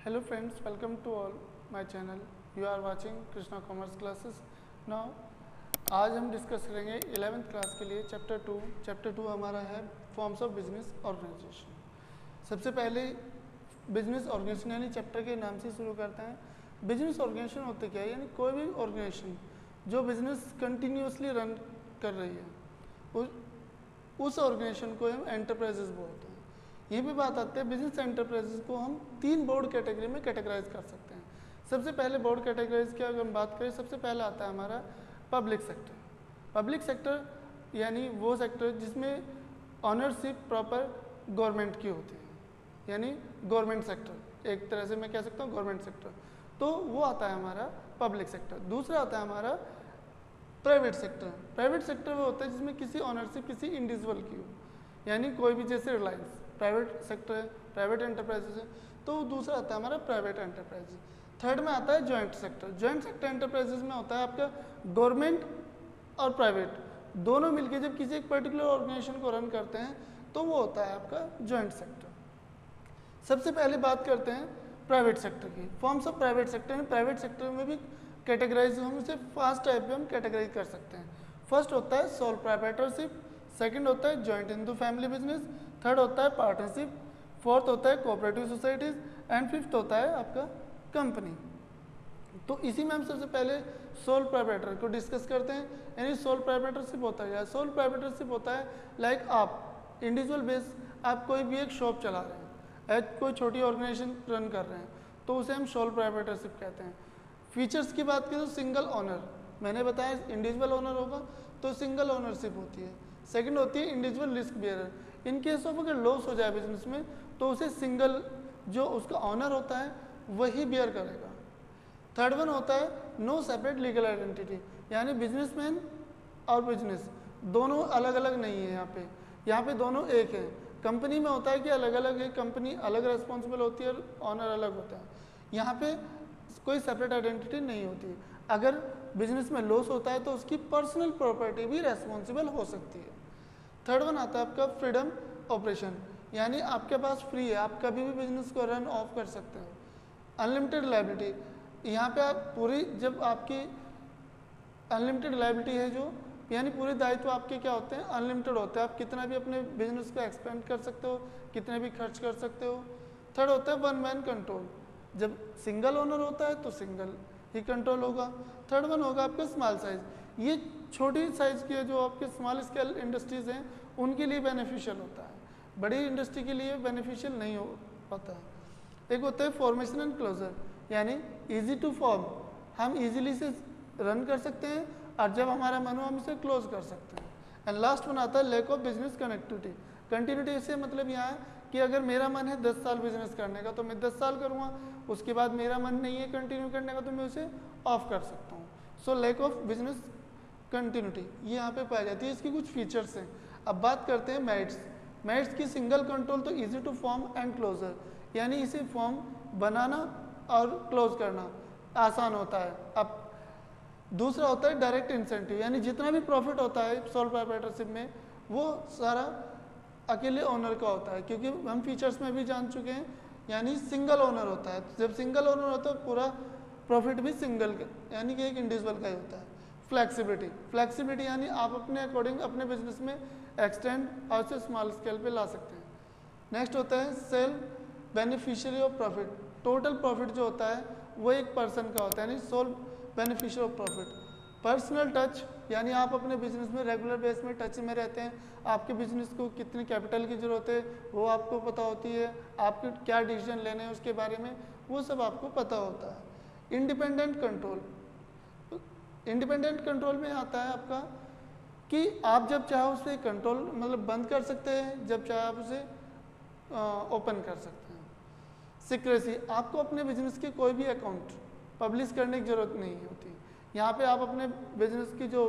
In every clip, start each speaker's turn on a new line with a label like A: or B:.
A: Hello friends, welcome to all my channel. You are watching Krishna Commerce Classes. Now आज हम discuss करेंगे 11th class के लिए chapter 2 हमारा है फॉर्म्स ऑफ बिजनेस ऑर्गेनाइजेशन। सबसे पहले बिजनेस ऑर्गेनाइजेशन यानी चैप्टर के नाम से शुरू करते हैं। बिजनेस ऑर्गेनाइजेशन होते क्या है, यानी कोई भी ऑर्गेनाइजेशन जो बिजनेस कंटिन्यूसली रन कर रही है उस ऑर्गेनाइजेशन को हम एंटरप्राइजेस बोलते हैं। ये भी बात आती है बिजनेस एंटरप्राइजेस को हम 3 बोर्ड कैटेगरी में कैटेगराइज कर सकते हैं। सबसे पहले बोर्ड कैटेगराइज की अगर हम बात करें, सबसे पहला आता है हमारा पब्लिक सेक्टर। पब्लिक सेक्टर यानी वो सेक्टर जिसमें ऑनरशिप प्रॉपर गवर्नमेंट की होती है, यानी गवर्नमेंट सेक्टर, एक तरह से मैं कह सकता हूँ गवर्नमेंट सेक्टर, तो वो आता है हमारा पब्लिक सेक्टर। दूसरा आता है हमारा प्राइवेट सेक्टर। प्राइवेट सेक्टर वो होता है जिसमें किसी ऑनरशिप किसी इंडिविजुअल की हो, यानी कोई भी, जैसे रिलायंस प्राइवेट सेक्टर है, प्राइवेट एंटरप्राइजेज है, तो दूसरा आता है हमारा प्राइवेट एंटरप्राइजेज। थर्ड में आता है joint sector. Joint sector enterprises में होता है आपका गवर्नमेंट और प्राइवेट दोनों मिलकर जब किसी एक पर्टिकुलर ऑर्गेनाइजेशन को रन करते हैं तो वो होता है आपका जॉइंट सेक्टर। सबसे पहले बात करते हैं प्राइवेट सेक्टर की। फॉर्म्स ऑफ प्राइवेट सेक्टर में प्राइवेट सेक्टर में भी कैटेगराइज हम इसे 5 टाइप में हम कैटेगराइज कर सकते हैं। फर्स्ट होता है सोल प्रोप्राइटरशिप, सेकंड होता है joint Hindu family business, third होता है पार्टनरशिप, फोर्थ होता है कोऑपरेटिव सोसाइटीज एंड फिफ्थ होता है आपका कंपनी। तो इसी में हम सबसे पहले सोल प्रोप्राइटर को डिस्कस करते हैं। यानी सोल प्रोप्राइटरशिप होता है, सोल प्रोप्राइटरशिप होता है लाइक आप इंडिविजुअल बेस आप कोई भी एक शॉप चला रहे हैं, कोई छोटी ऑर्गेनाइजेशन रन कर रहे हैं, तो उसे हम सोल प्रोप्राइटरशिप कहते हैं। फीचर्स की बात करें तो सिंगल ओनर, मैंने बताया इंडिविजुअल ओनर होगा तो सिंगल ओनरशिप होती है। सेकंड होती है individual risk bearer. In case of अगर लॉस हो जाए बिजनेस में तो उसे सिंगल जो उसका ऑनर होता है वही बियर करेगा। थर्ड वन होता है नो सेपरेट लीगल आइडेंटिटी, यानी बिजनेसमैन और बिजनेस दोनों अलग अलग नहीं है। यहाँ पे दोनों एक है। कंपनी में होता है कि अलग अलग है, कंपनी अलग रेस्पॉन्सिबल होती है और ऑनर अलग होता है। यहाँ पे कोई सेपरेट आइडेंटिटी नहीं होती। अगर बिजनेस में लॉस होता है तो उसकी पर्सनल प्रॉपर्टी भी रेस्पॉन्सिबल हो सकती है। थर्ड वन आता है आपका फ्रीडम ऑपरेशन, यानी आपके पास फ्री है, आप कभी भी बिजनेस को रन ऑफ कर सकते हो। अनलिमिटेड लायबिलिटी, यहाँ पे आप पूरी, जब आपकी अनलिमिटेड लायबिलिटी है जो, यानी पूरे दायित्व आपके क्या होते हैं, अनलिमिटेड होते हैं। आप कितना भी अपने बिजनेस को एक्सपेंड कर सकते हो, कितने भी खर्च कर सकते हो। थर्ड होता है वन मैन कंट्रोल, जब सिंगल ओनर होता है तो सिंगल ही कंट्रोल होगा। थर्ड वन होगा आपका स्मॉल साइज, ये छोटी साइज के जो आपके स्मॉल स्केल इंडस्ट्रीज हैं उनके लिए बेनिफिशियल होता है, बड़ी इंडस्ट्री के लिए बेनिफिशियल नहीं हो पाता। एक होता है फॉर्मेशन एंड क्लोजर, यानी इजी टू फॉर्म, हम इजीली से रन कर सकते हैं और जब हमारा मन हो हम इसे क्लोज कर सकते हैं। एंड लास्ट वन आता है lack of business connectivity. Continuity से मतलब यहाँ है कि अगर मेरा मन है 10 साल बिजनेस करने का तो मैं 10 साल करूँगा, उसके बाद मेरा मन नहीं है कंटिन्यू करने का तो मैं उसे ऑफ कर सकता हूँ। So lack of business continuity ये यहाँ पे पाई जाती है। इसकी कुछ फीचर्स हैं। अब बात करते हैं मेरिट्स। मेरिट्स की सिंगल कंट्रोल तो easy to form and closure, यानी इसे फॉर्म बनाना और क्लोज करना आसान होता है। अब दूसरा होता है डायरेक्ट इंसेंटिव, यानी जितना भी प्रॉफिट होता है सोल प्रोप्राइटरशिप में वो सारा अकेले ओनर का होता है, क्योंकि हम फीचर्स में भी जान चुके हैं, यानी सिंगल ओनर होता है। जब सिंगल ओनर होता है पूरा प्रॉफिट भी सिंगल यानी कि एक इंडिविजुअल का ही होता है। फ्लैक्सिबिलिटी, फ्लैक्सिबिलिटी यानी आप अपने अकॉर्डिंग अपने बिजनेस में एक्सटेंड और से स्मॉल स्केल पे ला सकते हैं। नेक्स्ट होता है self beneficiary of profit. Total profit जो होता है वो एक पर्सन का होता है, यानी sole beneficiary of profit. Personal touch, यानी आप अपने बिजनेस में रेगुलर बेस में टच में रहते हैं, आपके बिजनेस को कितनी कैपिटल की ज़रूरत है वो आपको पता होती है, आपके क्या डिसीजन लेने हैं उसके बारे में वो सब आपको पता होता है। इंडिपेंडेंट कंट्रोल, इंडिपेंडेंट कंट्रोल में आता है आपका कि आप जब चाहो उसे कंट्रोल मतलब बंद कर सकते हैं, जब चाहे आप उसे ओपन कर सकते हैं। सीक्रेसी, आपको अपने बिजनेस के कोई भी अकाउंट पब्लिश करने की ज़रूरत नहीं होती। यहाँ पे आप अपने बिजनेस की जो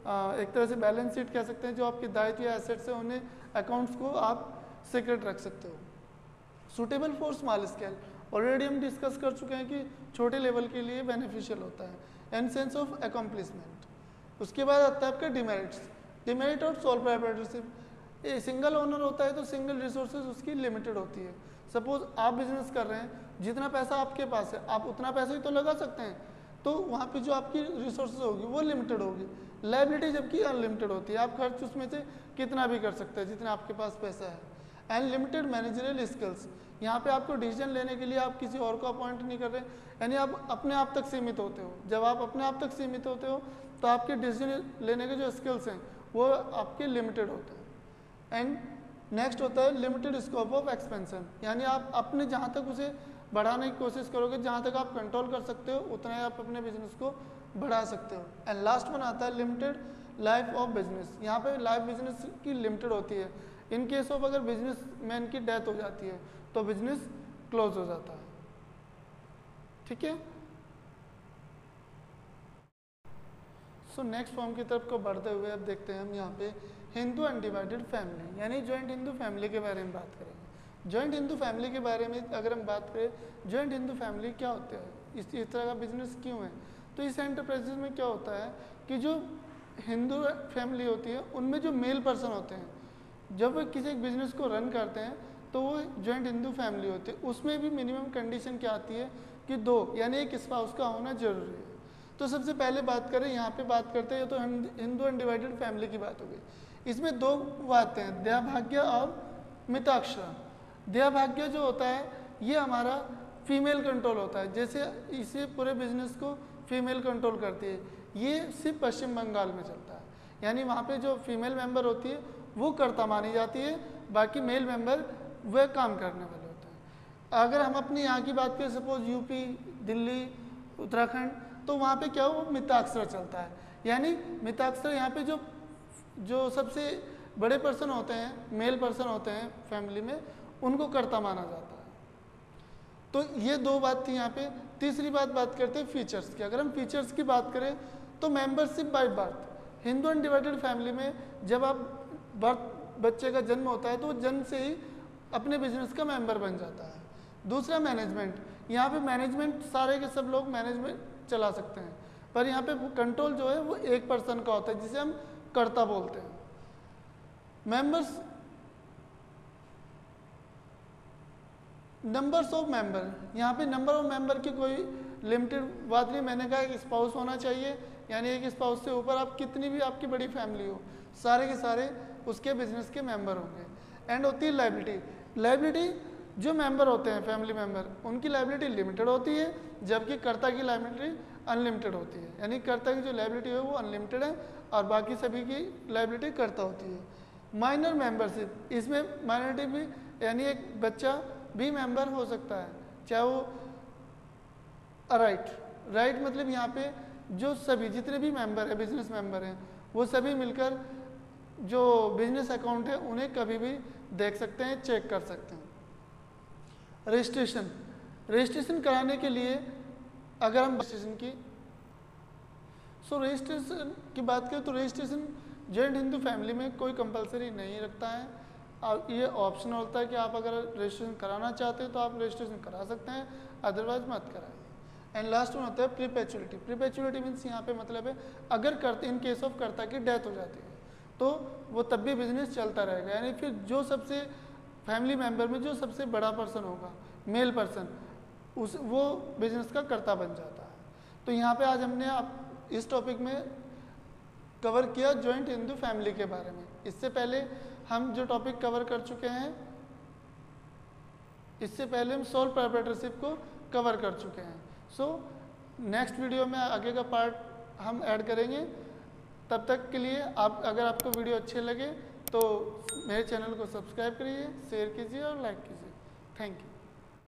A: एक तरह से बैलेंस शीट कह सकते हैं, जो आपके दायित्व या एसेट्स हैं उन्हें अकाउंट्स को आप सीक्रेट रख सकते हो। Suitable for small scale, already हम डिस्कस कर चुके हैं कि छोटे लेवल के लिए बेनिफिशियल होता है। And sense of accomplishment. उसके बाद आता है आपका डिमेरिट्स। डिमेरिट और सोल प्रोप्राइटरशिप, सिंगल ओनर होता है तो सिंगल रिसोर्सेज उसकी लिमिटेड होती है, सपोज आप बिजनेस कर रहे हैं, जितना पैसा आपके पास है आप उतना पैसा ही तो लगा सकते हैं, तो वहाँ पे जो आपकी रिसोर्सेज होगी वो लिमिटेड होगी। लायबिलिटी जबकि अनलिमिटेड होती है, आप खर्च उसमें से कितना भी कर सकते हैं जितना आपके पास पैसा है। अनलिमिटेड मैनेजरियल स्किल्स, यहाँ पे आपको डिसीजन लेने के लिए आप किसी और को अपॉइंट नहीं कर रहे, यानी आप अपने आप तक सीमित होते हो। जब आप अपने आप तक सीमित होते हो तो आपके डिसीजन लेने के जो स्किल्स हैं वो आपके लिमिटेड होते हैं। एंड नेक्स्ट होता है लिमिटेड स्कोप ऑफ एक्सपेंशन, यानी आप अपने जहाँ तक उसे बढ़ाने की कोशिश करोगे, जहाँ तक आप कंट्रोल कर सकते हो उतना ही आप अपने बिजनेस को बढ़ा सकते हो। एंड लास्ट वन आता है लिमिटेड लाइफ ऑफ बिजनेस, यहाँ पे लाइफ बिजनेस की लिमिटेड होती है। इन केस ऑफ अगर बिजनेस मैन की डेथ हो जाती है तो बिजनेस क्लोज हो जाता है। ठीक है, सो नेक्स्ट फॉर्म की तरफ को बढ़ते हुए अब देखते हैं हम यहाँ पे हिंदू अनडिवाइडेड फैमिली, यानी जॉइंट हिंदू फैमिली के बारे में बात करेंगे। जॉइंट हिंदू फैमिली के बारे में अगर हम बात करें, जॉइंट हिंदू फैमिली क्या होता है, इस तरह का बिजनेस क्यों है, तो इस एंटरप्राइजेज में क्या होता है कि जो हिंदू फैमिली होती है उनमें जो मेल पर्सन होते हैं, जब वो किसी एक बिजनेस को रन करते हैं तो वो जॉइंट हिंदू फैमिली होती है। उसमें भी मिनिमम कंडीशन क्या आती है कि 2 यानी एक स्पाउस का होना जरूरी है। तो सबसे पहले बात करें, यहाँ पे बात करते हैं तो हिंदू अनडिवाइडेड फैमिली की बात हो गई। इसमें 2 बातें हैं, दयाभाग्य और मिताक्षरा। दयाभाग्य जो होता है ये हमारा फीमेल कंट्रोल होता है, जैसे इसे पूरे बिजनेस को फीमेल कंट्रोल करती है। ये सिर्फ पश्चिम बंगाल में चलता है, यानी वहाँ पे जो फीमेल मेंबर होती है वो कर्ता मानी जाती है, बाकी मेल मेंबर वह काम करने वाले होते हैं। अगर हम अपनी यहाँ की बात करें, सपोज यूपी, दिल्ली, उत्तराखंड, तो वहाँ पे क्या हो मिताक्षर चलता है, यानी मिताक्षर यहाँ पे जो सबसे बड़े पर्सन होते हैं, मेल पर्सन होते हैं फैमिली में, उनको कर्ता माना जाता है। तो ये 2 बात थी यहाँ पे। तीसरी बात करते हैं फीचर्स की। अगर हम फीचर्स की बात करें तो membership by birth, Hindu undivided family में जब आप बच्चे का जन्म होता है तो वो जन्म से ही अपने बिजनेस का मेंबर बन जाता है। दूसरा मैनेजमेंट, यहाँ पे मैनेजमेंट सारे के सब लोग मैनेजमेंट चला सकते हैं, पर यहाँ पे कंट्रोल जो है वो एक पर्सन का होता है जिसे हम कर्ता बोलते हैं। मेंबर्स, नंबर्स ऑफ मेंबर, यहाँ पे नंबर ऑफ मेंबर की कोई लिमिटेड बात नहीं। मैंने कहा एक स्पाउस होना चाहिए, यानी एक स्पाउस से ऊपर आप कितनी भी आपकी बड़ी फैमिली हो, सारे के सारे उसके बिजनेस के मेंबर होंगे। एंड होती है लायबिलिटी। लायबिलिटी, जो मेंबर होते हैं फैमिली मेंबर, उनकी लायबिलिटी लिमिटेड होती है, जबकि कर्ता की लायबिलिटी अनलिमिटेड होती है, यानी कर्ता की जो लायबिलिटी है वो अनलिमिटेड है और बाकी सभी की लायबिलिटी कर्ता होती है। माइनर मेंबरशिप, इसमें माइनॉरिटी भी, यानी एक बच्चा भी मेंबर हो सकता है, चाहे वो राइट मतलब यहाँ पे जो सभी जितने भी मेंबर है, बिजनेस मेंबर हैं, वो सभी मिलकर जो बिजनेस अकाउंट है उन्हें कभी भी देख सकते हैं, चेक कर सकते हैं। रजिस्ट्रेशन कराने के लिए अगर हम रजिस्ट्रेशन की बात करें तो रजिस्ट्रेशन जॉइंट हिंदू फैमिली में कोई कंपलसरी नहीं रखता है, और ये ऑप्शनल होता है कि आप अगर रजिस्ट्रेशन कराना चाहते हैं तो आप रजिस्ट्रेशन करा सकते हैं, अदरवाइज मत कराइए। एंड लास्ट वन होता है प्रीपेचुरिटी। प्रीपेचुरिटी मीन्स यहाँ पे मतलब है अगर कर्ता, इन केस ऑफ कर्ता की डेथ हो जाती है तो वो तब भी बिजनेस चलता रहेगा, यानी फिर जो सबसे फैमिली मेंबर में जो सबसे बड़ा पर्सन होगा, मेल पर्सन, वो बिजनेस का कर्ता बन जाता है। तो यहाँ पे आज हमने इस टॉपिक में कवर किया जॉइंट हिंदू फैमिली के बारे में। इससे पहले हम जो टॉपिक कवर कर चुके हैं, इससे पहले हम सोल प्रोप्राइटरशिप को कवर कर चुके हैं। सो नेक्स्ट वीडियो में आगे का पार्ट हम ऐड करेंगे। तब तक के लिए अगर आपको वीडियो अच्छे लगे तो मेरे चैनल को सब्सक्राइब करिए, शेयर कीजिए और लाइक कीजिए। Thank you.